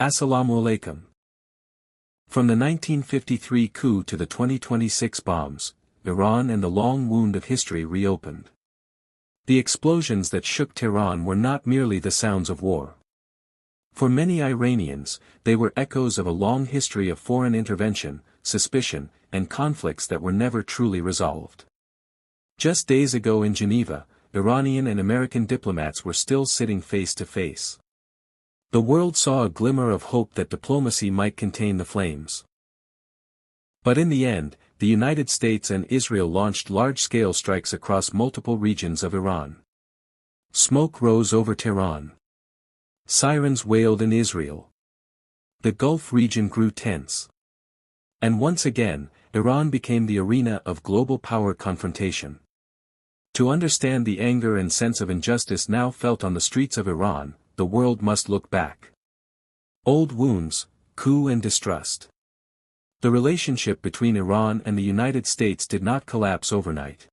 Assalamu alaikum. From the 1953 coup to the 2026 bombs, Iran and the long wound of history reopened. The explosions that shook Tehran were not merely the sounds of war. For many Iranians, they were echoes of a long history of foreign intervention, suspicion, and conflicts that were never truly resolved. Just days ago in Geneva, Iranian and American diplomats were still sitting face to face. The world saw a glimmer of hope that diplomacy might contain the flames. But in the end, the United States and Israel launched large-scale strikes across multiple regions of Iran. Smoke rose over Tehran. Sirens wailed in Israel. The Gulf region grew tense. And once again, Iran became the arena of global power confrontation. To understand the anger and sense of injustice now felt on the streets of Iran, the world must look back. Old wounds, coup and distrust. The relationship between Iran and the United States did not collapse overnight.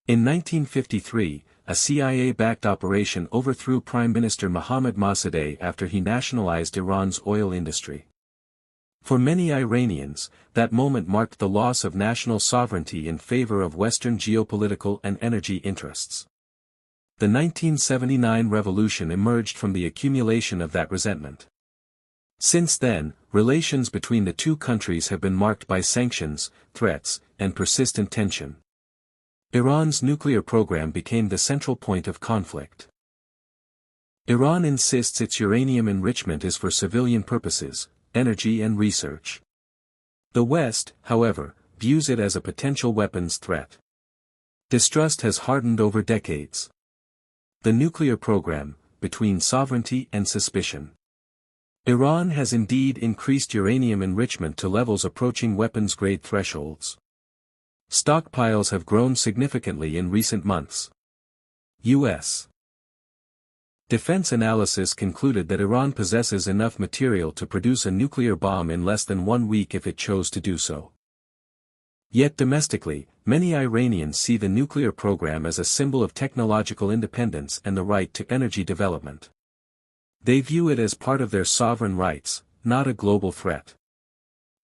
In 1953, a CIA-backed operation overthrew Prime Minister Mohammad Mossad after he nationalized Iran's oil industry. For many Iranians, that moment marked the loss of national sovereignty in favor of Western geopolitical and energy interests. The 1979 revolution emerged from the accumulation of that resentment. Since then, relations between the two countries have been marked by sanctions, threats, and persistent tension. Iran's nuclear program became the central point of conflict. Iran insists its uranium enrichment is for civilian purposes, energy and research. The West, however, views it as a potential weapons threat. Distrust has hardened over decades. The nuclear program, between sovereignty and suspicion. Iran has indeed increased uranium enrichment to levels approaching weapons-grade thresholds. Stockpiles have grown significantly in recent months. U.S. Defense analysis concluded that Iran possesses enough material to produce a nuclear bomb in less than 1 week if it chose to do so. Yet domestically, many Iranians see the nuclear program as a symbol of technological independence and the right to energy development. They view it as part of their sovereign rights, not a global threat.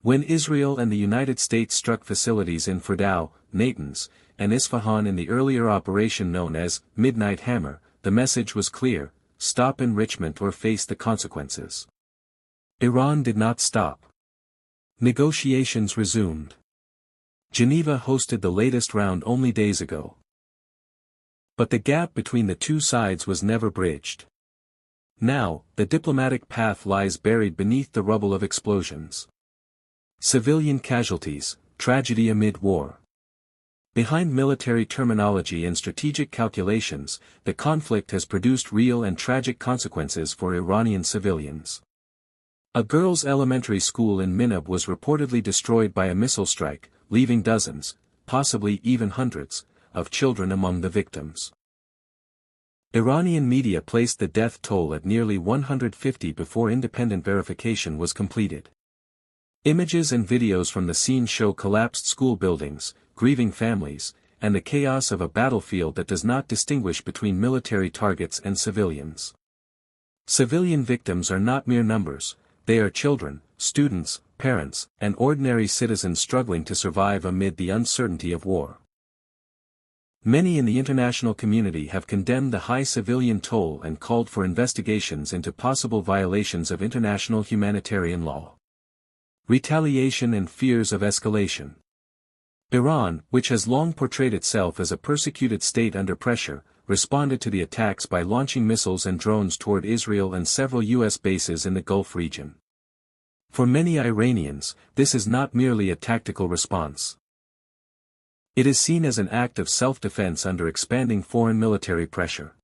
When Israel and the United States struck facilities in Fordow, Natanz, and Isfahan in the earlier operation known as Midnight Hammer, the message was clear: stop enrichment or face the consequences. Iran did not stop. Negotiations resumed. Geneva hosted the latest round only days ago. But the gap between the two sides was never bridged. Now, the diplomatic path lies buried beneath the rubble of explosions. Civilian casualties, tragedy amid war. Behind military terminology and strategic calculations, the conflict has produced real and tragic consequences for Iranian civilians. A girls' elementary school in Minab was reportedly destroyed by a missile strike, leaving dozens, possibly even hundreds, of children among the victims. Iranian media placed the death toll at nearly 150 before independent verification was completed. Images and videos from the scene show collapsed school buildings, grieving families, and the chaos of a battlefield that does not distinguish between military targets and civilians. Civilian victims are not mere numbers, they are children, students, parents, and ordinary citizens struggling to survive amid the uncertainty of war. Many in the international community have condemned the high civilian toll and called for investigations into possible violations of international humanitarian law. Retaliation and fears of escalation. Iran, which has long portrayed itself as a persecuted state under pressure, responded to the attacks by launching missiles and drones toward Israel and several U.S. bases in the Gulf region. For many Iranians, this is not merely a tactical response. It is seen as an act of self-defense under expanding foreign military pressure.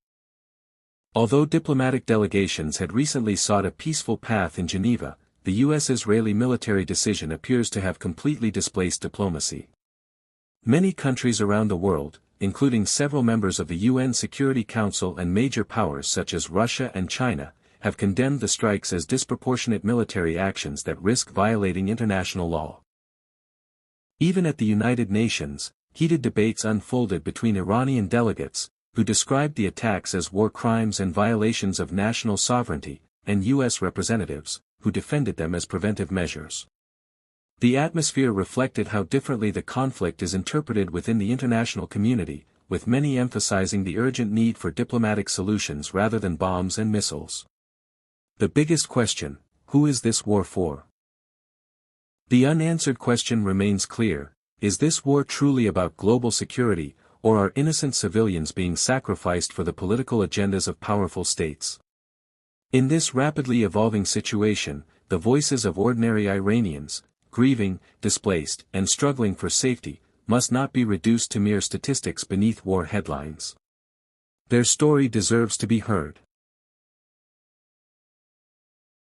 Although diplomatic delegations had recently sought a peaceful path in Geneva, the U.S.-Israeli military decision appears to have completely displaced diplomacy. Many countries around the world, including several members of the UN Security Council and major powers such as Russia and China, have condemned the strikes as disproportionate military actions that risk violating international law. Even at the United Nations, heated debates unfolded between Iranian delegates, who described the attacks as war crimes and violations of national sovereignty, and U.S. representatives, who defended them as preventive measures. The atmosphere reflected how differently the conflict is interpreted within the international community, with many emphasizing the urgent need for diplomatic solutions rather than bombs and missiles. The biggest question: who is this war for? The unanswered question remains clear: is this war truly about global security, or are innocent civilians being sacrificed for the political agendas of powerful states? In this rapidly evolving situation, the voices of ordinary Iranians, grieving, displaced, and struggling for safety, must not be reduced to mere statistics beneath war headlines. Their story deserves to be heard.